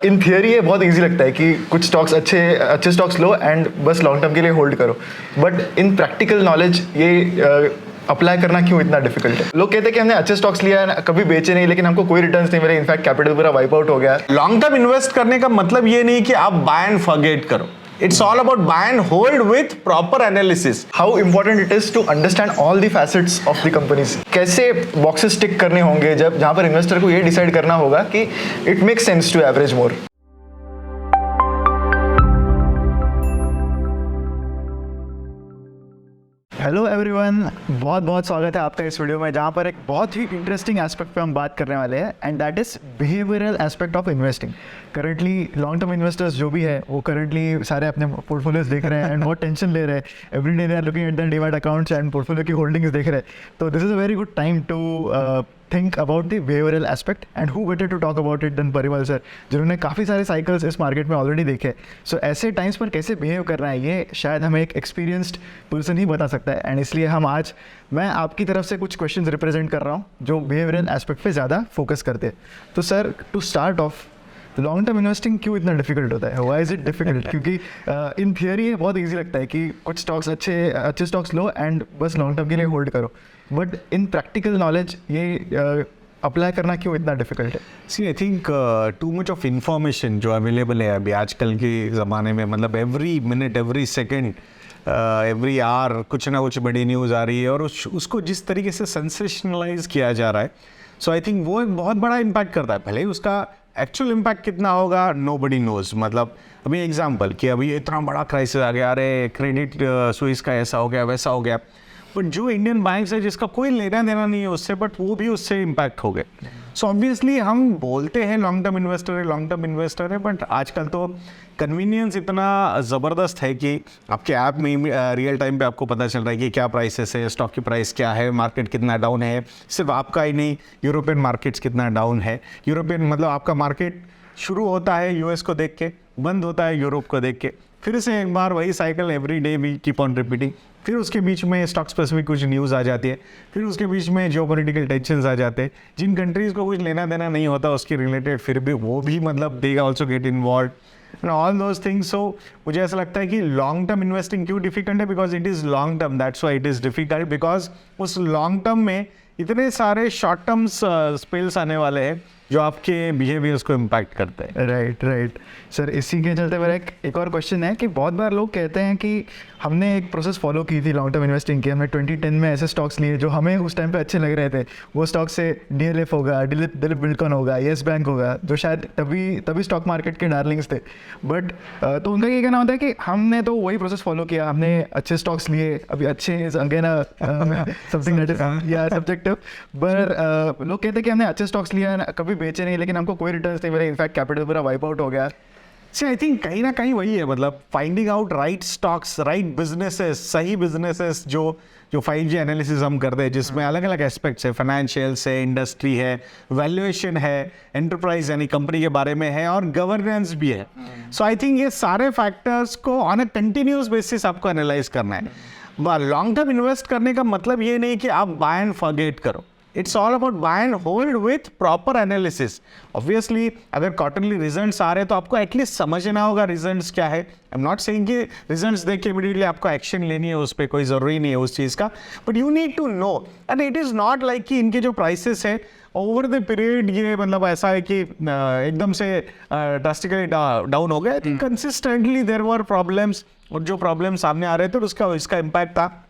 In theory ये बहुत easy लगता है कि कुछ स्टॉक्स अच्छे स्टॉक्स लो एंड बस लॉन्ग टर्म के लिए होल्ड करो, बट इन प्रैक्टिकल नॉलेज ये अप्लाई करना क्यों इतना डिफिकल्ट है। लोग कहते हैं कि हमने अच्छे स्टॉक्स लिया है, कभी बेचे नहीं, लेकिन हमको कोई रिटर्न्स नहीं मिले, इनफैक्ट कैपिटल पूरा वाइप आउट हो गया। लॉन्ग टर्म इन्वेस्ट करने का मतलब ये नहीं कि आप बाय एंड फॉरगेट करो। It's all about buy and hold with proper analysis. How important it is to understand all the facets of the companies. कैसे बॉक्सेस टिक करने होंगे जहाँ पर इन्वेस्टर को ये डिसाइड करना होगा कि it makes sense to average more. Hello everyone, बहुत बहुत स्वागत है आपका इस वीडियो में, जहाँ पर एक बहुत ही इंटरेस्टिंग एस्पेक्ट पे हम बात करने वाले हैं and that is behavioural aspect of investing. Currently long term investors जो भी है वो करंटली सारे अपने पोर्टफोलियोज देख रहे हैं एंड बहुत टेंशन ले रहे हैं। Every day they are looking at the demat accounts and portfolio की होल्डिंग्स देख रहे हैं। तो this is a very good time to think about the behavioral aspect and who better to talk about it than Parimal sir, जिन्होंने काफ़ी सारे cycles इस market में ऑलरेडी देखे। सो ऐसे टाइम्स पर कैसे बिहेव करना है ये शायद हमें एक एक्सपीरियंस्ड पर्सन ही बता सकता है। एंड इसलिए मैं आपकी तरफ से कुछ क्वेश्चंस रिप्रेजेंट कर रहा हूँ जो बिहेवियरल एस्पेक्ट पे ज़्यादा फोकस करते हैं। तो sir, to start off, long term investing क्यों इतना डिफिकल्ट होता है? Why is it difficult? क्योंकि इन थियरी ये बहुत ईजी लगता है कि कुछ स्टॉक्स अच्छे स्टॉक्स लो एंड बस लॉन्ग टर्म के लिए होल्ड करो, बट इन प्रैक्टिकल नॉलेज ये अप्लाई करना क्यों इतना डिफिकल्ट है? See I think too much of information जो अवेलेबल है अभी आजकल के ज़माने में, मतलब every minute, every second, every hour कुछ ना कुछ बड़ी न्यूज़ आ रही है और उसको जिस तरीके से सेंसेशनलाइज किया जा रहा है, सो आई थिंक वो एक बहुत बड़ा इम्पैक्ट करता है। भले ही उसका एक्चुअल इम्पैक्ट कितना होगा नोबडी नोज। मतलब अभी एग्जांपल कि अभी इतना बड़ा क्राइसिस आ गया, अरे क्रेडिट स्विस का ऐसा हो गया, वैसा हो गया, बट जो इंडियन बैंक्स है जिसका कोई लेना देना नहीं है उससे, बट वो भी उससे इम्पैक्ट हो गए। सो ऑब्वियसली हम बोलते हैं लॉन्ग टर्म इन्वेस्टर है, बट आजकल तो कन्वीनियंस इतना ज़बरदस्त है कि आपके ऐप में रियल टाइम पे आपको पता चल रहा है कि क्या प्राइसेस है, स्टॉक की प्राइस क्या है, मार्केट कितना डाउन है। सिर्फ आपका ही नहीं, यूरोपियन मार्केट्स कितना डाउन है। यूरोपियन मतलब आपका मार्केट शुरू होता है यूएस को देख के, बंद होता है यूरोप को देख के, फिर से एक बार वही cycle every day we keep on repeating. फिर उसके बीच में स्टॉक स्पेसिफिक कुछ न्यूज़ आ जाती है, फिर उसके बीच में जियोपॉलिटिकल टेंशंस आ जाते हैं, जिन कंट्रीज़ को कुछ लेना देना नहीं होता उसके रिलेटेड, फिर भी वो भी मतलब they also get involve and all those things. So मुझे ऐसा लगता है कि लॉन्ग टर्म इन्वेस्टिंग क्यों डिफिकल्ट है, because it is long term, that's why it is difficult, because उस लॉन्ग टर्म में इतने सारे शॉर्ट टर्म स्पेल्स आने वाले हैं जो आपके बिहेवियर्स को इम्पैक्ट करते हैं। राइट सर, इसी के चलते मेरा एक और क्वेश्चन है कि बहुत बार लोग कहते हैं कि हमने एक प्रोसेस फॉलो की थी लॉन्ग टर्म इन्वेस्टिंग की। हमने 2010 में ऐसे स्टॉक्स लिए जो हमें उस टाइम पे अच्छे लग रहे थे। वो स्टॉक से DLF होगा, दिलीप बिल्डकॉन होगा, येस बैंक होगा, जो शायद तभी स्टॉक मार्केट के डार्लिंग्स थे। बट तो उनका ये कहना होता है कि हमने तो वही प्रोसेस फॉलो किया, हमने अच्छे स्टॉक्स लिए। अभी अच्छे अगेन समथिंग दैट इज या सब्जेक्टिव, बट लोग कहते हैं कि हमने अच्छे स्टॉक्स लिया, कभी बेचे नहीं, लेकिन हमको कोई रिटर्न्स नहीं मिले, इनफैक्ट कैपिटल पूरा वाइप आउट हो गया। सी आई थिंक कहीं ना कहीं वही है, मतलब finding out right stocks, right businesses, सही बिजनेसेस जो 5G एनालिसिस हम करते हैं, जिसमें अलग अलग एस्पेक्ट्स है, फाइनेंशियल्स है, इंडस्ट्री है, वैल्यूएशन है, एंटरप्राइज यानी कंपनी के बारे में है, और गवर्नेंस भी है। सो आई थिंक ये सारे फैक्टर्स को ऑन अ कंटिन्यूस बेसिस आपको एनालाइज करना है। लॉन्ग टर्म इन्वेस्ट करने का मतलब ये नहीं कि आप बाय एंड फॉरगेट करो। It's all about by and hold with proper analysis. Obviously अगर क्वार्टरली रिजल्ट्स आ रहे हैं तो आपको एटलीस्ट समझना होगा रिजल्ट्स क्या है। आई एम नॉट सेइंग कि रिजल्ट्स देख के इमीडिएटली आपको एक्शन लेनी है उस पर, कोई ज़रूरी नहीं है उस चीज़ का, but you need to know. And it is not like कि इनके जो प्राइसेस है ओवर द पीरियड ये मतलब ऐसा है कि एकदम से ड्रास्टिकली डाउन हो गया। कंसिस्टेंटली देयर वर प्रॉब्लम्स, और जो प्रॉब्लम सामने आ रहे थे उसका इसका इम्पैक्ट था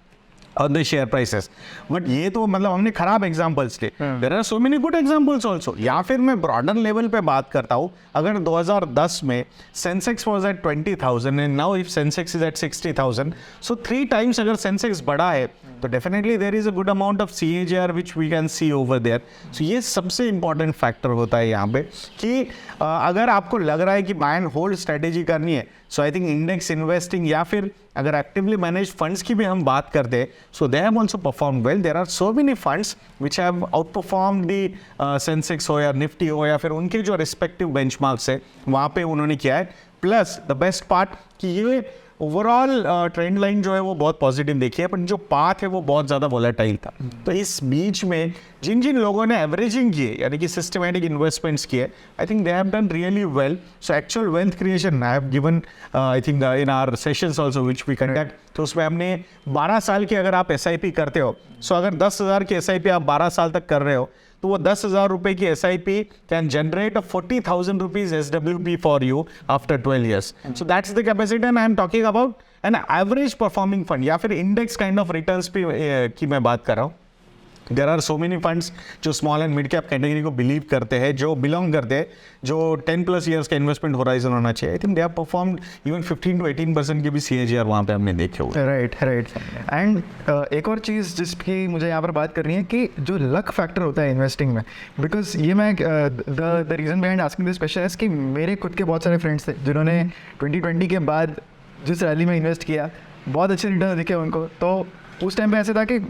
on the share prices। But ये तो मतलब हमने खराब एग्जाम्पल्स लिए, there are so many good examples also. या फिर मैं ब्रॉडर लेवल पे बात करता हूँ, अगर 2010 में Sensex was at 20,000 and now if Sensex is at 60,000, so 3 times अगर सेंसेक्स बढ़ा है तो definitely there is a good amount of CAGR which we can see over there. So ये सबसे इंपॉर्टेंट फैक्टर होता है यहाँ पे कि अगर आपको लग रहा है कि बाय एंड होल्ड स्ट्रेटेजी करनी है, so I think index investing या फिर अगर एक्टिवली मैनेज फंड्स की भी हम बात करते हैं, so they have also perform well. There are so many funds which have outperform the Sensex हो या निफ्टी हो या फिर उनके जो रिस्पेक्टिव बेंचमार्क्स है वहाँ पे उन्होंने किया है। प्लस द बेस्ट पार्ट कि ये ओवरऑल ट्रेंड लाइन जो है वो बहुत पॉजिटिव देखी है, पर जो पाथ है वो बहुत ज़्यादा वोलेटाइल था। तो इस बीच में जिन जिन लोगों ने एवरेजिंग किए यानी कि सिस्टमेटिक इन्वेस्टमेंट्स किए, I think they have done really well. So actual wealth creation I have given I think in our sessions also which we conduct, तो उसमें हमने 12 साल की अगर आप SIP करते हो, सो अगर 10,000 की SIP आप 12 साल तक कर रहे हो, तो वो 10,000 रुपए की SIP can generate a 40,000 rupees SWP for you after 12 years. So that's the capacity and I am talking about an average performing fund या फिर इंडेक्स काइंड ऑफ रिटर्न्स पे की मैं बात कर रहा हूँ। There are so many funds जो small and mid cap category को बिलीव करते हैं, जो बिलोंग करते हैं, जो 10+ ईयर्स का इन्वेस्टमेंट होराइजन होना चाहिए। आई think they have performed even 15 to 18% के भी CAGR वहाँ पे हमने देखे हुए। राइट एंड एक और चीज़ जिसकी मुझे यहाँ पर बात करनी है कि जो लक फैक्टर होता है इन्वेस्टिंग में, बिकॉज ये मैं the reason behind asking this question है कि मेरे खुद के बहुत सारे फ्रेंड्स थे जिन्होंने 2020 के बाद जिस रैली में इन्वेस्ट किया, बहुत अच्छे रिटर्न दिखे उनको। तो उस टाइम पे ऐसे था कि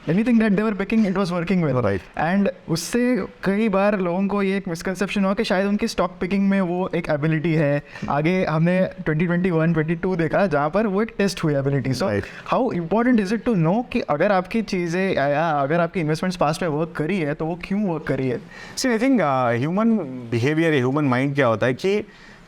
anything that they were picking it was working well, Right. And उससे कई बार लोगों को ये एक मिसकंसेप्शन हुआ कि शायद उनकी स्टॉक पिकिंग में वो एक एबिलिटी है। आगे हमने 2021-22 देखा जहाँ पर वो एक टेस्ट हुई ability. So Right. How important is it to know कि अगर आपकी चीज़ें या अगर आपकी इन्वेस्टमेंट्स पास्ट में वर्क करी है तो वो क्यों वर्क करी है? See I think human behaviour, human mind क्या होता है कि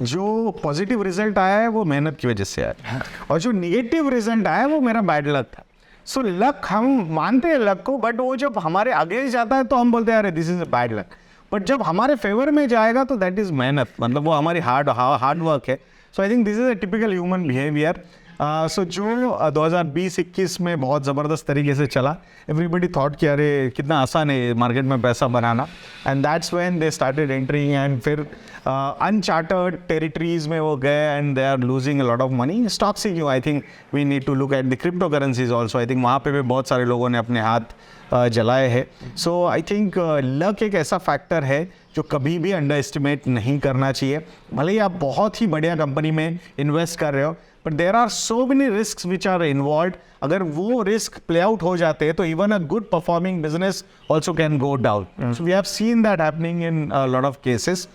जो पॉजिटिव रिजल्ट आया है वो मेहनत की वजह से आया, और जो निगेटिव रिजल्ट आया है वो मेरा बैड लक था। सो लक हम मानते हैं लक को, बट वो जब हमारे अगेंस्ट जाता है तो हम बोलते हैं अरे this is a bad luck. But जब हमारे फेवर में जाएगा तो दैट इज मेहनत, मतलब वो हमारी हार्ड वर्क है। So I think this is a typical human behaviour. So जो 2020-21 में बहुत ज़बरदस्त तरीके से चला, एवरीबडी थॉट कि अरे कितना आसान है मार्केट में पैसा बनाना, and that's when they started entering, and फिर अनचार्टर्ड टेरिटरीज में वो गए and they are losing a lot of money. Stocks ही क्यों, I think we need to look at the crypto currencies also. I think वहाँ पे भी बहुत सारे लोगों ने अपने हाथ जलाए हैं। सो आई थिंक लक एक ऐसा फैक्टर है जो कभी भी अंडर एस्टिमेट नहीं करना चाहिए। भले ही आप बहुत ही बढ़िया कंपनी में इन्वेस्ट कर रहे हो, but there are so many risk which are involve. अगर वो रिस्क प्ले आउट हो जाते हैं तो even a good performing business also can go down. So we have seen that happening in lot of cases.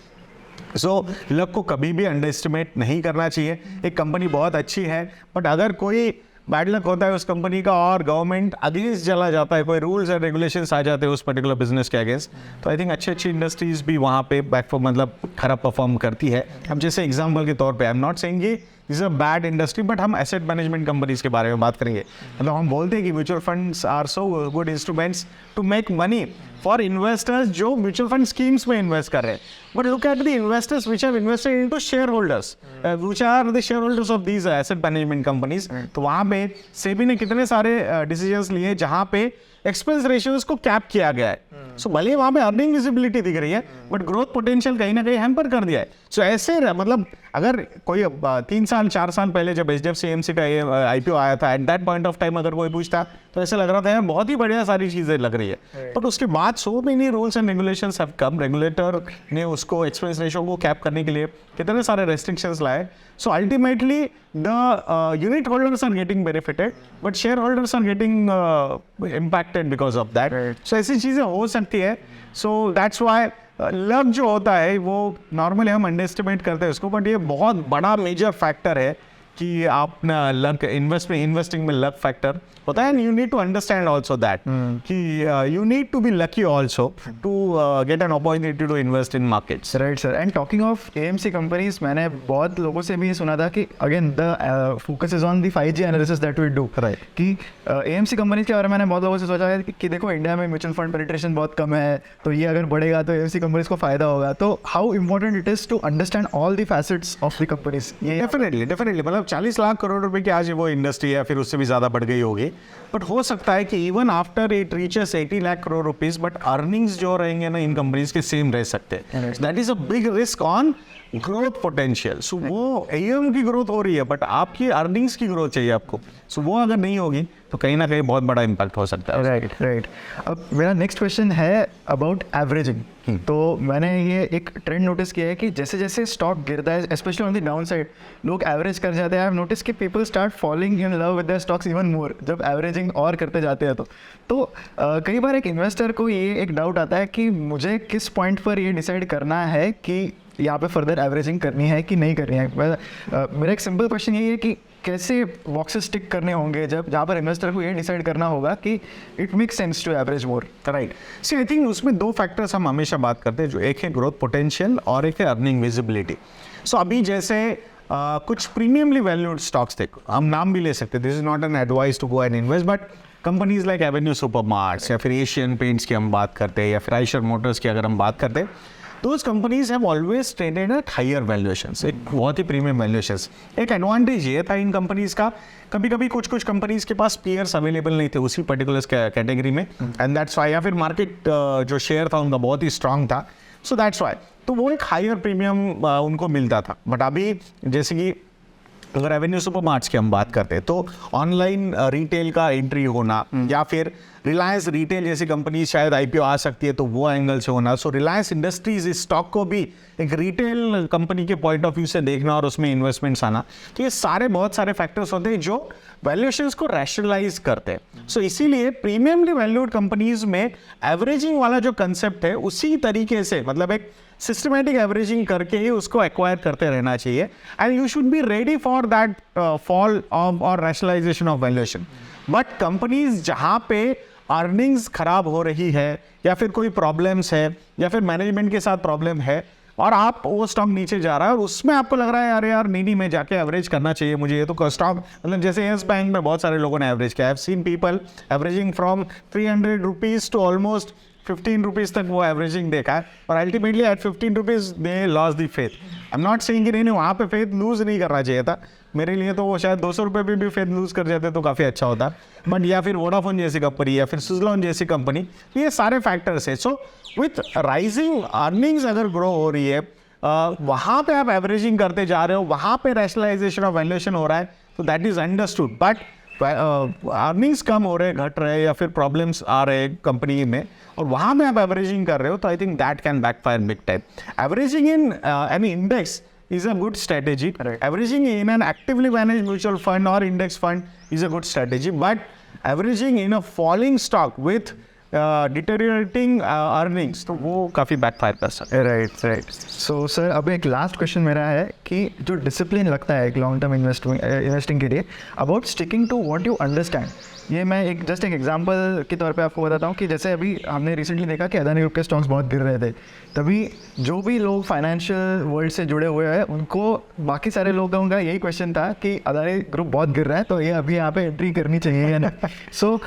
So luck को कभी भी under estimate नहीं करना चाहिए। एक कंपनी बहुत अच्छी है, बट अगर कोई बैड लक होता है उस कंपनी का और गवर्नमेंट अगेंस्ट चला जाता है, कोई रूल्स एंड रेगुलेशंस आ जाते हैं उस पर्टिकुलर बिजनेस के अगेंस्ट, तो आई थिंक अच्छी इंडस्ट्रीज भी वहाँ पे मतलब खराब परफॉर्म करती है। हम जैसे एग्जांपल के तौर पे, आई एम नॉट सेइंग कि this is a bad industry, but हम एसेट मैनेजमेंट कंपनीज के बारे में बात करेंगे। मतलब हम बोलते हैं कि mutual funds are so good instruments to make money for investors जो म्यूचुअल फंड स्कीम्स में इन्वेस्ट कर रहे हैं। But look at the investors which have invested into share holders which are the share holders of these asset management companies. तो वहाँ पे सेबी ने कितने सारे डिसीजंस लिए जहाँ पे एक्सपेंस रेशियोज को कैप किया गया है। सो भले ही वहाँ पे अर्निंग विजिबिलिटी दिख रही है, बट ग्रोथ पोटेंशियल कहीं ना कहीं हैम्पर कर दिया है। सो ऐसे मतलब अगर कोई 3-4 साल पहले जब HDFC AMC का IPO आया था, at that point of time अगर कोई पूछता तो ऐसा लग रहा था यार बहुत ही बढ़िया सारी चीज़ें लग रही है। बट उसके बाद so many rules and regulations have come. Regulator ने उसको एक्सपेंस रेशियो को कैप करने के लिए कितने सारे रेस्ट्रिक्शंस लाए। So ultimately the unit holders are getting benefited, but share holders are getting impacted because of that. So ऐसी चीज़ें हो सकती है। सो दैट्स वाई लक जो होता है वो नॉर्मली हम अंडर एस्टिमेट करते हैं उसको, बट ये बहुत बड़ा मेजर फैक्टर है कि आप लक इन्वेस्टिंग में लक फैक्टर होता है। And you need to understand also that कि you need to be lucky also to get an opportunity to invest in markets. Right sir. And talking of AMC companies, मैंने बहुत लोगों से भी ये सुना था कि again the focus is on the 5G analysis that we do, Right. कि AMC कंपनीज के बारे में मैंने बहुत लोगों से सोचा है कि देखो इंडिया में म्यूचुअल फंड पेनिट्रेशन बहुत कम है, तो ये अगर बढ़ेगा तो AMC कंपनीज को फायदा होगा। तो how important it is to understand all the facets of the companies. ये डेफिनेटली मतलब 40 लाख करोड़ रुपए की आज वो इंडस्ट्री है, फिर उससे भी ज़्यादा बढ़ गई होगी। बट हो सकता है कि even after it reaches 80 lakh crore rupees, but earnings जो रहेंगे ना इन कंपनीज के सेम रह सकते हैं। That is a big risk on growth potential. So वो AUM की ग्रोथ हो रही है, बट आपकी अर्निंग्स की ग्रोथ चाहिए आपको। सो वो अगर नहीं होगी तो कहीं ना कहीं बहुत बड़ा इम्पैक्ट हो सकता है। राइट। अब मेरा नेक्स्ट क्वेश्चन है अबाउट एवरेजिंग। तो मैंने ये एक ट्रेंड नोटिस किया है कि जैसे जैसे स्टॉक गिरता है, specially on the down side, लोग एवरेज कर जाते हैं। आई हैव नोटिस कि people start falling in love with their stocks even more जब एवरेजिंग और करते जाते हैं। तो कई बार एक इन्वेस्टर को ये एक डाउट आता है कि मुझे किस पॉइंट पर ये डिसाइड करना है कि यहाँ पे फर्दर एवरेजिंग करनी है कि नहीं करनी है। मेरा एक सिंपल क्वेश्चन यही है कि कैसे बॉक्सेस टिक करने होंगे जब जहाँ पर इन्वेस्टर को ये डिसाइड करना होगा कि it make sense to average more? Right, see I think उसमें दो फैक्टर्स हम हमेशा बात करते हैं, जो एक है ग्रोथ पोटेंशियल और एक है अर्निंग विजिबिलिटी. सो अभी जैसे कुछ प्रीमियमली वैल्यूड स्टॉक्स थे, हम नाम भी ले सकते हैं, this is not an advice to go and invest, but companies like Avenue Supermarts या फिर एशियन पेंट्स की हम बात करते हैं या फिर आइशर मोटर्स की अगर हम बात करते हैं, those companies have always traded at higher valuations, एक बहुत ही प्रीमियम वैल्यूएशंस. एक एडवांटेज ये था इन कंपनीज का, कभी कभी कुछ कंपनीज के पास पीयर्स अवेलेबल नहीं थे उसी पर्टिकुलर कैटेगरी में, एंड दैट्स वाई, या फिर मार्केट जो शेयर था उनका बहुत ही स्ट्रांग था, सो दैट्स वाई, तो वो एक हायर प्रीमियम उनको मिलता था. बट अभी जैसे कि अगर एवेन्यू सुपरमार्ट्स की हम बात करते हैं, तो ऑनलाइन रिटेल का एंट्री होना या फिर रिलायंस रिटेल जैसी कंपनी शायद आईपीओ आ सकती है, तो वो एंगल से होना. सो रिलायंस इंडस्ट्रीज इस स्टॉक को भी एक रिटेल कंपनी के पॉइंट ऑफ व्यू से देखना और उसमें इन्वेस्टमेंट्स आना, तो ये सारे बहुत सारे फैक्टर्स होते हैं जो वैल्यूएशंस को रैशनलाइज करते हैं. सो इसीलिए प्रीमियमली वैल्यूड कंपनीज में एवरेजिंग वाला जो कंसेप्ट है उसी तरीके से, मतलब एक सिस्टमेटिक एवरेजिंग करके ही उसको एक्वायर करते रहना चाहिए, and you should be ready for that fall of और rationalisation of valuation. But companies जहाँ पे अर्निंग्स खराब हो रही है या फिर कोई प्रॉब्लम्स है या फिर मैनेजमेंट के साथ प्रॉब्लम है और आप वो स्टॉक नीचे जा रहा है और उसमें आपको लग रहा है अरे यार नहीं मैं जाके एवरेज करना चाहिए मुझे, ये तो स्टॉक, मतलब जैसे यस बैंक में बहुत सारे लोगों ने एवरेज किया. I have seen people averaging from 300 rupees to almost 15 rupees तक वो एवरेजिंग देखा है, और ultimately at 15 rupees they lose the faith. I am not saying कि नहीं वहाँ पे फेथ लूज़ नहीं करना चाहिए था, मेरे लिए तो वो शायद 200 रुपये भी फेथ लूज़ कर जाते तो काफ़ी अच्छा होता. बट या फिर वोडाफोन जैसी कंपनी या फिर सुजलॉन जैसी कंपनी, ये सारे फैक्टर्स है. सो विथ राइजिंग अर्निंग्स अगर ग्रो हो रही है, वहाँ पे आप एवरेजिंग करते जा रहे हो, वहाँ पे रैशनलाइजेशन ऑफ वैल्यूएशन हो रहा है, तो that is understood. But earnings कम हो रहे, घट रहे या फिर प्रॉब्लम्स आ रहे कंपनी में, और वहाँ में आप एवरेजिंग कर रहे हो, तो I think that can backfire big time. Averaging in any index is a good strategy. Right. Averaging in an actively managed mutual fund or index fund is a good strategy, but averaging in a falling stock with deteriorating earnings, तो वो काफ़ी backfire कर सकते हैं. Right. So sir अब एक last question मेरा है कि जो डिसिप्लिन लगता है एक लॉन्ग टर्म इन्वेस्टिंग के लिए, about sticking to what you understand, ये मैं एक जस्ट एक एग्जांपल के तौर पे आपको बताता हूँ कि जैसे अभी हमने रिसेंटली देखा कि अदानी ग्रुप के स्टॉक्स बहुत गिर रहे थे, तभी जो भी लोग फाइनेंशियल वर्ल्ड से जुड़े हुए हैं उनको बाकी सारे लोगों का यही क्वेश्चन था कि अदानी ग्रुप बहुत गिर रहा है तो ये अभी यहाँ पे एंट्री करनी चाहिए या नहीं. सो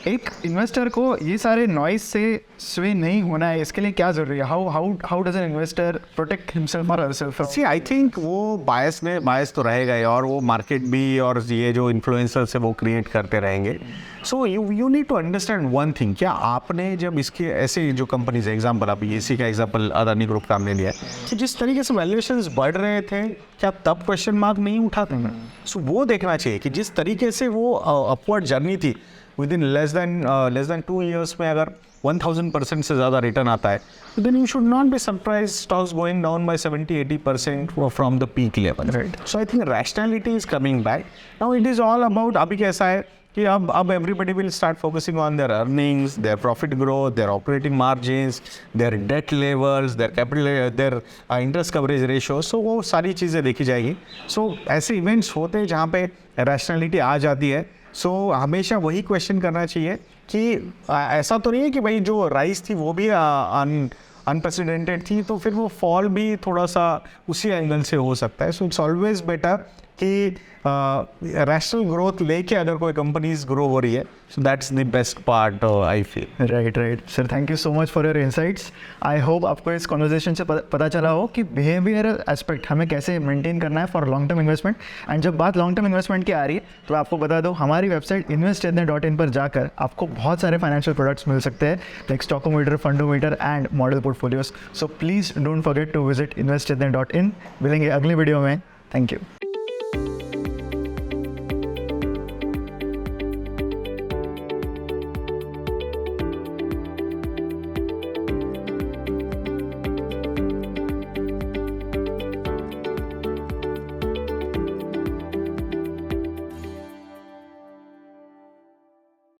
एक इन्वेस्टर को ये सारे नॉइज से स्वे नहीं होना है, इसके लिए क्या जरूरी है? How does an investor protect himself और हरसेल्फ? सी आई थिंक वो बायस तो रहेगा ही, और वो मार्केट भी और ये जो इन्फ्लुएंसर्स है वो क्रिएट करते रहेंगे. So you need to understand one thing, क्या आपने जब इसके ऐसे जो कंपनीज एग्जाम्पल, अभी इसी का एग्जाम्पल अदानी ग्रुप का हमने लिया है, कि जिस तरीके से वैल्यूएशंस बढ़ रहे थे, क्या तब क्वेश्चन मार्क नहीं उठाते हैं? सो वो देखना चाहिए कि जिस तरीके से वो अपवर्ड जर्नी थी, with in less than 2 years में अगर 1000% से ज़्यादा रिटर्न आता है, then you should not be surprised stocks going down by 70-80% from the peak level. Right. So I think rationality is coming back. Now it is all about, अभी कैसा है कि अब everybody will start focusing on their earnings, their profit growth, their operating margins, their debt levels, their capital, their interest coverage ratio. So वो सारी चीज़ें देखी जाएगी. So ऐसे events होते हैं जहाँ पे rationality आ जाती है. सो हमेशा वही क्वेश्चन करना चाहिए कि ऐसा तो नहीं है कि भाई जो राइज थी वो भी अनप्रेसिडेंटेड थी, तो फिर वो फॉल भी थोड़ा सा उसी एंगल से हो सकता है. सो इट्स ऑलवेज बेटर कि रैशनल ग्रोथ लेके अगर कोई कंपनीज ग्रो हो रही है, so that's the best part I feel. Right sir, thank you so much for your insights. I hope आपको इस कॉन्वर्जेशन से पता चला हो कि बिहेवियरल एस्पेक्ट हमें कैसे मेंटेन करना है for long term investment. And जब बात लॉन्ग टर्म इन्वेस्टमेंट की आ रही है तो आपको बता दो, हमारी वेबसाइट investchennai.in पर जाकर आपको बहुत सारे फाइनेंशियल प्रोडक्ट्स मिल सकते हैं, like stockometer, fundometer and model portfolios. So please don't forget to visit investchennai.in. मिलेंगे अगली वीडियो में. Thank you.